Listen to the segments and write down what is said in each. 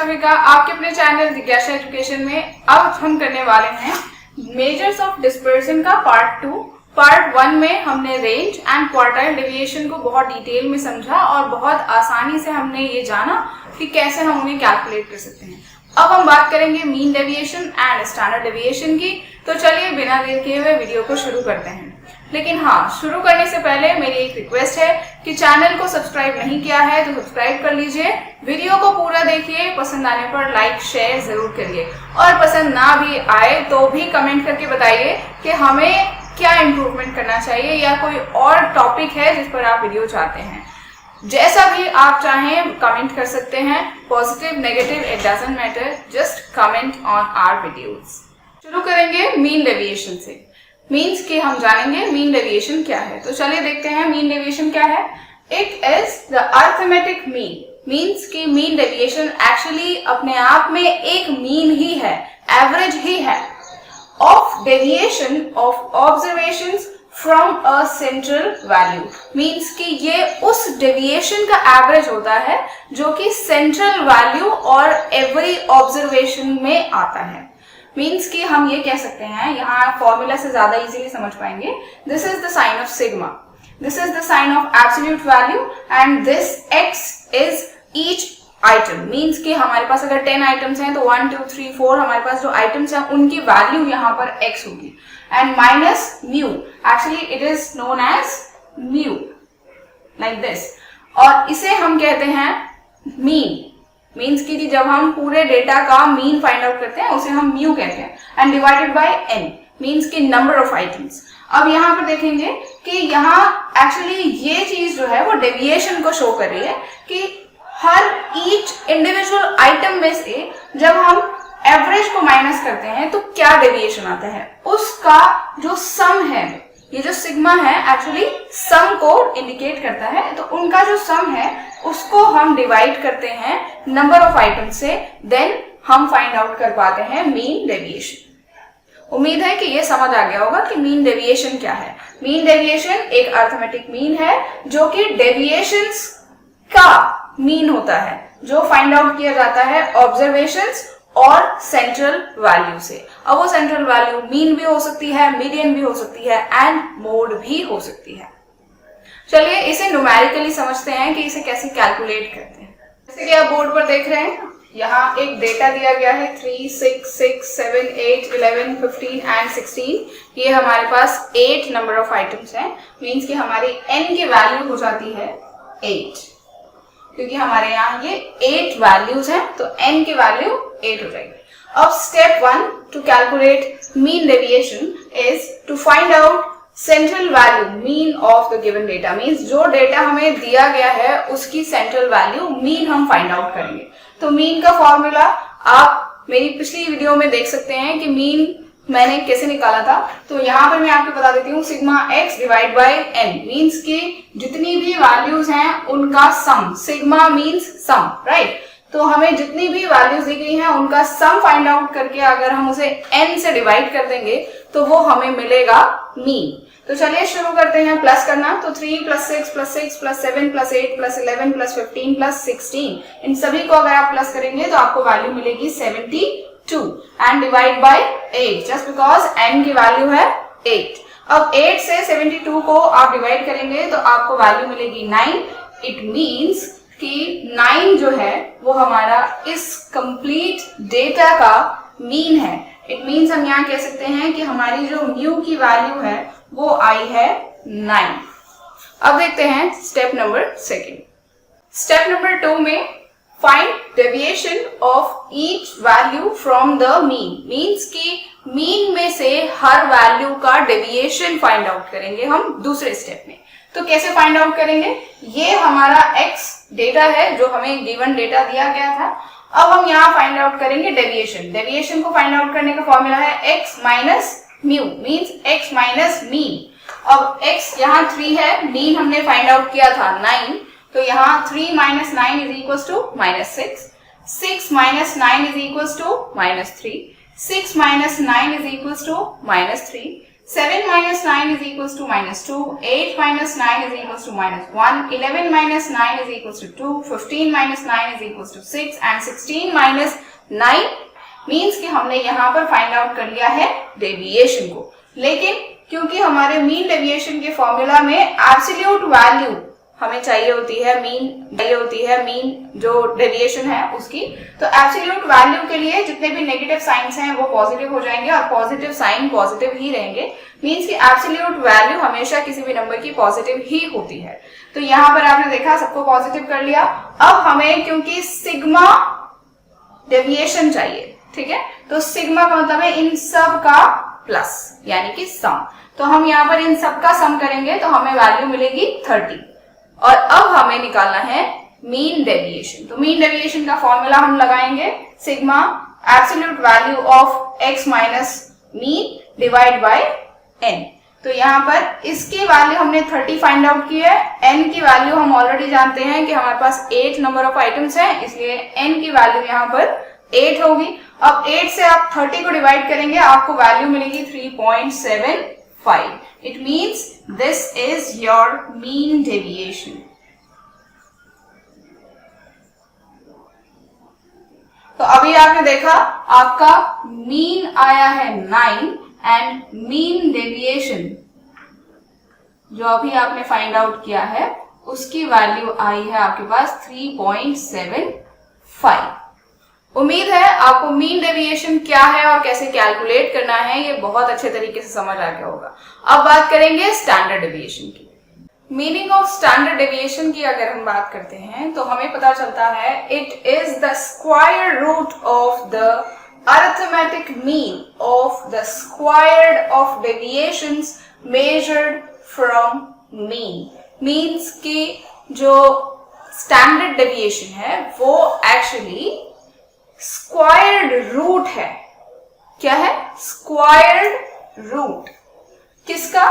सभी का आपके अपने चैनल जिज्ञासा एजुकेशन में। अब हम करने वाले हैं मेजर्स ऑफ डिस्पर्सन का पार्ट 2। पार्ट 1 में हमने रेंज एंड क्वार्टाइल डेविएशन को बहुत डिटेल में समझा और बहुत आसानी से हमने ये जाना कि कैसे हम उन्हें कैलकुलेट कर सकते हैं। अब हम बात करेंगे mean deviation and standard deviation की। तो चलिए बिना देर किए हुए वीडियो को शुरू करते हैं। लेकिन हाँ, शुरू करने से पहले मेरी एक रिक्वेस्ट है कि चैनल को सब्सक्राइब नहीं किया है तो सब्सक्राइब कर लीजिए, वीडियो को पूरा देखिए, पसंद आने पर लाइक शेयर जरूर करिए और पसंद ना भी आए तो भी कमेंट करके बताइए कि हमें क्या इम्प्रूवमेंट करना चाहिए या कोई और टॉपिक है जिस पर आप वीडियो चाहते हैं। जैसा भी आप चाहें कमेंट कर सकते हैं, positive negative it doesn't matter, just comment on our videos. शुरू करेंगे मीन डेविएशन से। मीन्स कि हम जानेंगे मीन डेविएशन क्या है। तो चलिए देखते हैं मीन डेविएशन क्या है। It is the arithmetic mean. Means कि मीन डेविएशन एक्चुअली अपने आप में एक मीन ही है, एवरेज ही है of deviation of observations from a central value. Means कि ये उस डेविएशन का एवरेज होता है जो कि सेंट्रल वैल्यू और एवरी ऑब्जर्वेशन में आता है। मीन्स कि हम ये कह सकते हैं, यहाँ फॉर्मूला से ज्यादा इजीली समझ पाएंगे। This is the sign of sigma, this is the sign of absolute value and this x is each item. Means कि हमारे पास अगर 10 आइटम्स हैं तो 1 2 3 4 हमारे पास जो आइटम्स हैं उनकी वैल्यू यहाँ पर x होगी and minus mu, actually it is known as mu like this. और इसे हम कहते हैं मीन। मीन्स कि जब हम पूरे डेटा का मीन फाइंड आउट करते हैं उसे हम म्यू कहते हैं and divided by n, means कि नंबर ऑफ आइटम्स। अब यहाँ पर देखेंगे कि यहाँ एक्चुअली ये चीज जो है वो डेविएशन को शो कर रही है कि हर ईच इंडिविजुअल आइटम में से जब हम एवरेज को माइनस करते हैं तो क्या डेविएशन आता है, उसका जो सम है, ये जो सिग्मा है एक्चुअली सम को इंडिकेट करता है। तो उनका जो सम है उसको हम डिवाइड करते हैं नंबर ऑफ आइटम से, देन हम फाइंड आउट कर पाते हैं मीन डेविएशन। उम्मीद है कि ये समझ आ गया होगा कि मीन डेविएशन क्या है। मीन डेविएशन एक अरिथमेटिक मीन है जो कि डेविएशंस का मीन होता है, जो फाइंड आउट किया जाता है ऑब्जर्वेशंस और सेंट्रल वैल्यू से। अब वो सेंट्रल वैल्यू मीन भी हो सकती है, मीडियन भी हो सकती है एंड मोड भी हो सकती है। चलिए इसे न्यूमेरिकली समझते हैं कि इसे कैसे कैलकुलेट करते हैं। जैसे कि आप बोर्ड पर देख रहे हैं, यहाँ एक डेटा दिया गया है 3 6 6 7 8 11 15 एंड 16। ये हमारे पास 8 नंबर ऑफ आइटम्स हैं। मीन्स कि हमारी n की वैल्यू हो जाती है 8, क्योंकि हमारे यहाँ ये 8 वैल्यूज हैं तो n की वैल्यू 8 हो जाएगी। अब step 1 to calculate mean deviation is to find out central value mean of the given data. Means जो डेटा हमें दिया गया है उसकी सेंट्रल वैल्यू मीन हम फाइंड आउट करेंगे। तो मीन का फॉर्मूला आप मेरी पिछली वीडियो में देख सकते हैं कि मीन मैंने कैसे निकाला था। तो यहाँ पर मैं आपको बता देती हूँ, sigma x divide by n। Means कि जितनी भी वैल्यूज हैं उनका सम, सिग्मा मीन्स सम, राइट। तो हमें जितनी भी वैल्यूज दी गई हैं उनका सम फाइंड आउट करके अगर हम उसे n से डिवाइड कर देंगे तो वो हमें मिलेगा मीन। तो चलिए शुरू करते हैं प्लस करना। तो 3 + 6 + 6 + 7 + 8 + 11 + 15 + 16, इन सभी को अगर आप प्लस करेंगे तो आपको वैल्यू मिलेगी 72 and divide by 8, just because n की वैल्यू है 8। अब 8 से 72 को आप डिवाइड करेंगे तो आपको वैल्यू मिलेगी 9। इट मीन्स कि 9 जो है वो हमारा इस कंप्लीट डेटा का मीन है। इट मीन्स हम यहाँ कह सकते हैं कि हमारी जो म्यू की वैल्यू है वो आई है 9। अब देखते हैं स्टेप नंबर 2। स्टेप नंबर 2 में find deviation of each value from the mean. Means कि मीन में से हर वैल्यू का डेविएशन फाइंड आउट करेंगे हम दूसरे स्टेप में। तो कैसे फाइंड आउट करेंगे, ये हमारा x डेटा है जो हमें गिवन डेटा दिया गया था। अब हम यहाँ फाइंड आउट करेंगे डेविएशन। डेविएशन को फाइंड आउट करने का फॉर्मूला है x minus mu, means x minus mean. अब x यहाँ 3 है, मीन हमने फाइंड आउट किया था 9, तो यहाँ 3 - 9 is equals to -6, 6 - 9 is equals to -3, 6 - 9 is equals to -3, 7 minus 9 is equals to minus 2, 8 minus 9 is equals to minus 1, 11 minus 9 is equals to 2, 15 minus 9 is equals to 6 and 16 minus 9 means कि हमने यहाँ पर find out कर लिया है deviation को। लेकिन क्योंकि हमारे मीन डेविएशन के फॉर्मूला में एब्सोल्यूट वैल्यू हमें चाहिए होती है मीन जो डेविएशन है उसकी, तो एब्सोल्यूट वैल्यू के लिए जितने भी नेगेटिव साइंस हैं वो पॉजिटिव हो जाएंगे और पॉजिटिव साइन पॉजिटिव ही रहेंगे। मींस कि एब्सोल्यूट वैल्यू हमेशा किसी भी नंबर की पॉजिटिव ही होती है। तो यहाँ पर आपने देखा सबको पॉजिटिव कर लिया। अब हमें क्योंकि सिग्मा डेविएशन चाहिए, ठीक है, तो सिग्मा का मतलब है इन सब का प्लस यानी कि सम। तो हम यहाँ पर इन सब का सम करेंगे तो हमें वैल्यू मिलेगी 30 और अब हमें निकालना है मीन डेविएशन। तो मीन डेविएशन का फॉर्मूला हम लगाएंगे sigma absolute value of x minus mean divide by n। तो यहाँ पर इसकी वैल्यू हमने 30 फाइंड आउट की है। n की वैल्यू हम ऑलरेडी जानते हैं कि हमारे पास 8 नंबर ऑफ आइटम्स हैं, इसलिए n की वैल्यू यहाँ पर 8 होगी। अब 8 से आप 30 को डिवाइड करेंगे, आपको वैल्यू मिलेगी 3.75। It means this is your mean deviation. तो अभी आपने देखा आपका मीन आया है 9 एंड मीन डेविएशन जो अभी आपने फाइंड आउट किया है उसकी वैल्यू आई है आपके पास 3.75। उम्मीद है आपको मीन डेविएशन क्या है और कैसे कैलकुलेट करना है ये बहुत अच्छे तरीके से समझ आ गया होगा। अब बात करेंगे स्टैंडर्ड डेविएशन की। मीनिंग ऑफ स्टैंडर्ड डेविएशन की अगर हम बात करते हैं तो हमें पता चलता है it is the square root of the arithmetic mean of the squared of deviations measured from mean. Means की जो स्टैंडर्ड डेविएशन है वो एक्चुअली स्क्वायर्ड रूट है। क्या है? स्क्वायर्ड रूट किसका?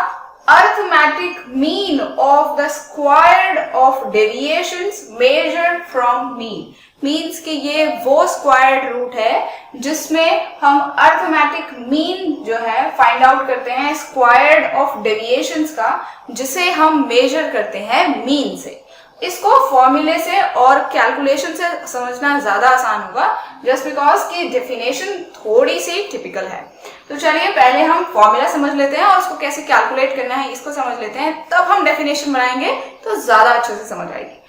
Arithmetic mean of the squared of deviations measured from mean. Means कि ये वो स्क्वायर्ड रूट है जिसमें हम अरिथमेटिक मीन जो है फाइंड आउट करते हैं स्क्वायर्ड ऑफ डेविएशंस का, जिसे हम मेजर करते हैं मीन से। इसको फॉर्मूले से और कैलकुलेशन से समझना ज्यादा आसान होगा जस्ट बिकॉज की डेफिनेशन थोड़ी सी टिपिकल है। तो चलिए पहले हम फॉर्मूला समझ लेते हैं और उसको कैसे कैलकुलेट करना है इसको समझ लेते हैं, तब हम डेफिनेशन बनाएंगे तो ज्यादा अच्छे से समझ आएगी।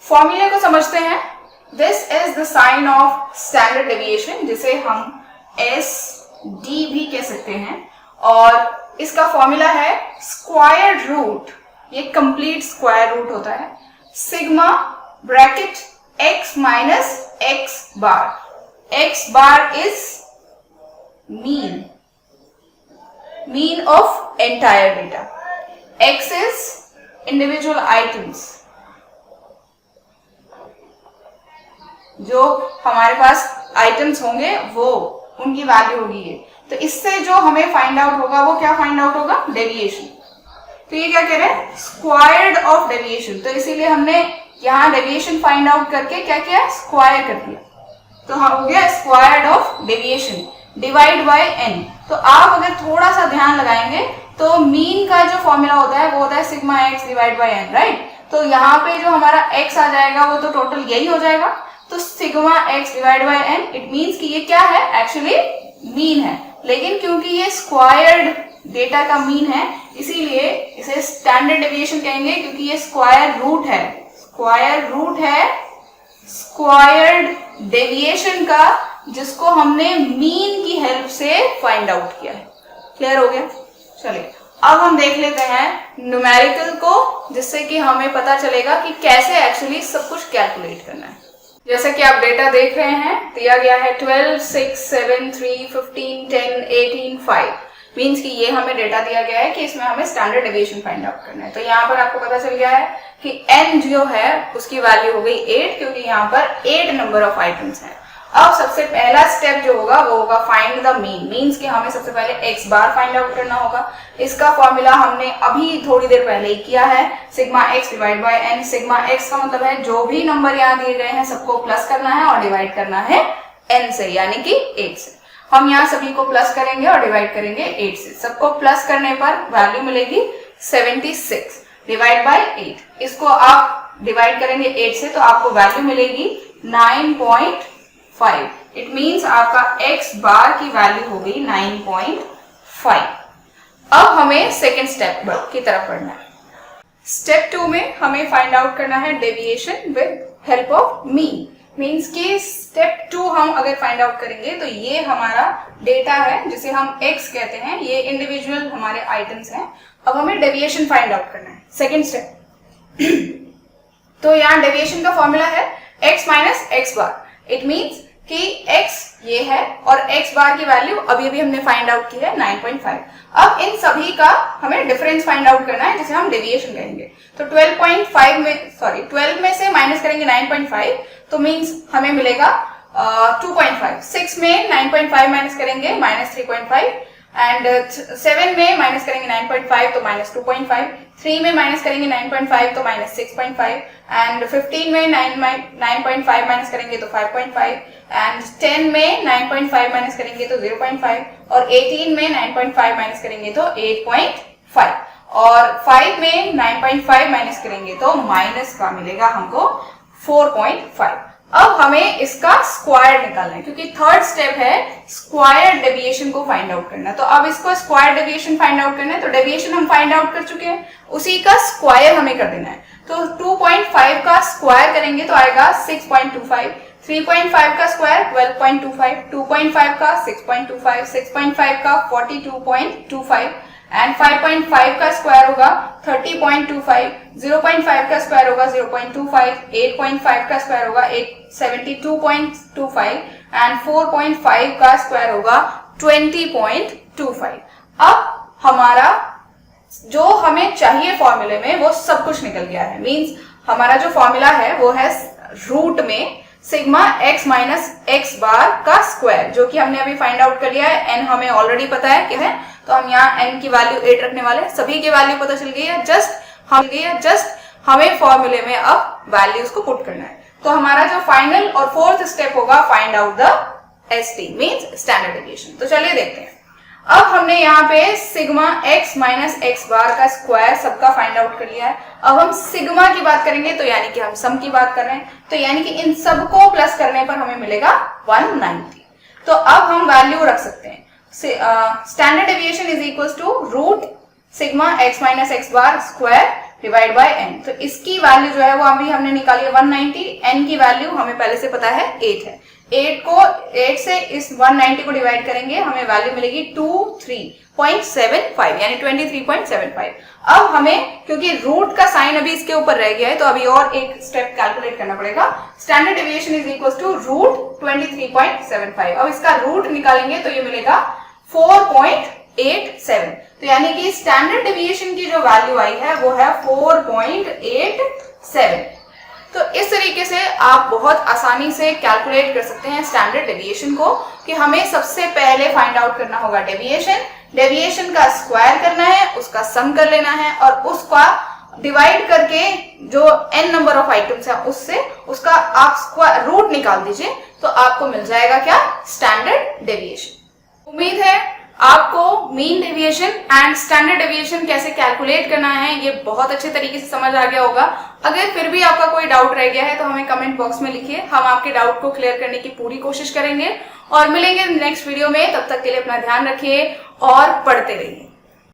फॉर्मूले को समझते हैं। This is the sign of standard deviation जिसे हम SD भी कह सकते हैं और इसका फॉर्मूला है स्क्वायर रूट, ये कंप्लीट स्क्वायर रूट होता है, sigma bracket x minus x bar. x bar is mean of entire data, x is individual items जो हमारे पास आइटम्स होंगे वो उनकी वैल्यू होगी ये। तो इससे जो हमें फाइंड आउट होगा वो क्या फाइंड आउट होगा? डेविएशन। तो ये क्या कह रहे हैं? Squared of deviation. तो इसीलिए हमने यहाँ डेविएशन फाइंड आउट करके क्या किया? स्क्वायर कर दिया। तो हाँ हो गया squared of deviation divide by n। तो आप अगर थोड़ा सा ध्यान लगाएंगे तो मीन का जो फॉर्मूला होता है वो होता है sigma x divide by n, right? तो यहाँ पे जो हमारा x आ जाएगा वो तो टोटल यही हो जाएगा। तो sigma x divide by n it means कि ये क्या है? एक्चुअली मीन है, लेकिन क्योंकि ये स्क्वायर्ड डेटा का मीन है इसीलिए इसे स्टैंडर्ड डेविएशन कहेंगे, क्योंकि ये स्क्वायर रूट है। स्क्वायर रूट है स्क्वायर्ड डेविएशन का जिसको हमने मीन की हेल्प से फाइंड आउट किया है। क्लियर हो गया? चलिए अब हम देख लेते हैं न्यूमेरिकल को, जिससे कि हमें पता चलेगा कि कैसे एक्चुअली सब कुछ कैलकुलेट करना है। जैसे कि आप डेटा देख रहे हैं दिया गया है 12, 6, 7, 3, 15, 10, 18, 5। मीन्स कि ये हमें डेटा दिया गया है कि इसमें हमें स्टैंडर्ड डेविएशन फाइंड आउट करना है। तो यहाँ पर आपको पता चल गया है कि n जो है उसकी वैल्यू हो गई 8, क्योंकि यहाँ पर 8 नंबर ऑफ आइटम्स हैं। अब सबसे पहला स्टेप जो होगा वो होगा फाइंड द मीन। मीन्स कि हमें सबसे पहले x बार फाइंड आउट करना होगा। इसका फॉर्मूला हमने अभी थोड़ी देर पहले ही किया है, sigma x divide by n। Sigma x का मतलब है जो भी नंबर यहाँ दिए गए हैं सबको प्लस करना है और डिवाइड करना है n से, यानी कि 8 से। हम यहाँ सभी को प्लस करेंगे और डिवाइड करेंगे 8 से। सबको प्लस करने पर वैल्यू मिलेगी 76 डिवाइड बाय 8। इसको आप डिवाइड करेंगे 8 से तो आपको वैल्यू मिलेगी 9.5। इट मींस आपका x बार की वैल्यू हो गई 9.5। अब हमें सेकेंड स्टेप की तरफ बढ़ना है। स्टेप 2 में हमें फाइंड आउट करना है deviation with help of mean. Means कि स्टेप 2 हम अगर फाइंड आउट करेंगे तो ये हमारा डेटा है जिसे हम x कहते हैं, ये इंडिविजुअल हमारे आइटम्स हैं। अब हमें डेविएशन फाइंड आउट करना है, सेकेंड स्टेप। तो यहाँ डेविएशन का फॉर्मूला है x minus x bar. It means कि x ये है और x बार की वैल्यू अभी अभी हमने फाइंड आउट की है 9.5। अब इन सभी का हमें डिफरेंस फाइंड आउट करना है जिसे हम डेविएशन कहेंगे। तो 12 में से माइनस करेंगे 9.5 तो मीन्स हमें मिलेगा 2.5। 6 में 9.5 माइनस करेंगे माइनस 3.5 एंड 7 में माइनस करेंगे 9.5 तो माइनस 2.5। 3 में माइनस करेंगे 9.5 तो माइनस 6.5 एंड 15 में 9.5 माइनस करेंगे तो 5.5 एंड 10 में 9.5 माइनस करेंगे तो 0.5 और 18 में 9.5 माइनस करेंगे तो 8.5 और 5 में 9.5 माइनस करेंगे तो माइनस का मिलेगा हमको 4.5। अब हमें इसका स्क्वायर निकालना है क्योंकि थर्ड स्टेप है स्क्वायर डेविएशन को फाइंड आउट करना। तो अब इसको स्क्वायर डेविएशन फाइंड आउट करना है। तो डेविएशन हम फाइंड आउट कर चुके हैं, उसी का स्क्वायर हमें कर देना है। तो 2.5 का स्क्वायर करेंगे तो आएगा 6.25। 3.5 का स्क्वायर 12.25, 2.5 का 6.25, 6.5 का 42.25 एंड 5.5 का स्क्वायर होगा 30.25, 0.5 का स्क्वायर होगा 0.25, 8.5 का स्क्वायर होगा 72.25 एंड 4.5 का स्क्वायर होगा 20.25। अब हमारा जो हमें चाहिए फॉर्मूले में वो सब कुछ निकल गया है। मींस हमारा जो फॉर्मूला है वो है रूट में सिग्मा x माइनस एक्स बार का स्क्वायर, जो कि हमने अभी फाइंड आउट कर लिया है। n हमें ऑलरेडी पता है क्या है, तो हम यहाँ n की वैल्यू 8 रखने वाले हैं। सभी की वैल्यू पता चल गई है, जस्ट हमें फॉर्मूले में अब वैल्यूज को पुट करना है। तो हमारा जो फाइनल और फोर्थ स्टेप होगा find out the ST means standard deviation. तो चलिए देखते हैं। अब हमने यहाँ पे सिग्मा x माइनस एक्स बार का स्क्वायर सबका फाइंड आउट कर लिया है। अब हम सिग्मा की बात करेंगे तो यानी कि हम सम की बात कर रहे हैं, तो यानी कि इन सबको प्लस करने पर हमें मिलेगा 190। तो अब हम वैल्यू रख सकते हैं standard deviation is equal to root sigma x minus x bar square divide by n। तो इसकी वैल्यू जो है वो अभी हमने निकाली है 190। n की वैल्यू हमें पहले से पता है 8 है। 8 से इस 190 को डिवाइड करेंगे हमें वैल्यू मिलेगी 23.75 यानी 23.75। अब हमें क्योंकि रूट का साइन अभी इसके ऊपर रह गया है तो अभी और एक स्टेप कैलकुलेट करना पड़ेगा। Standard deviation is equal to root 23.75। अब इसका रूट निकालेंगे तो ये मिलेगा 4.87। तो यानी कि स्टैंडर्ड डेविएशन की जो वैल्यू आई है वो है 4.87। तो इस तरीके से आप बहुत आसानी से कैलकुलेट कर सकते हैं स्टैंडर्ड डेविएशन को, कि हमें सबसे पहले फाइंड आउट करना होगा डेविएशन का स्क्वायर करना है, उसका सम कर लेना है और उसका डिवाइड करके जो n नंबर ऑफ आइटम्स है उससे उसका आप रूट निकाल दीजिए तो आपको मिल जाएगा क्या, स्टैंडर्ड डेविएशन। उम्मीद है आपको mean deviation and standard deviation कैसे कैलकुलेट करना है ये बहुत अच्छे तरीके से समझ आ गया होगा। अगर फिर भी आपका कोई डाउट रह गया है तो हमें कमेंट बॉक्स में लिखिए, हम आपके डाउट को क्लियर करने की पूरी कोशिश करेंगे और मिलेंगे नेक्स्ट वीडियो में। तब तक के लिए अपना ध्यान रखिए और पढ़ते रहिए।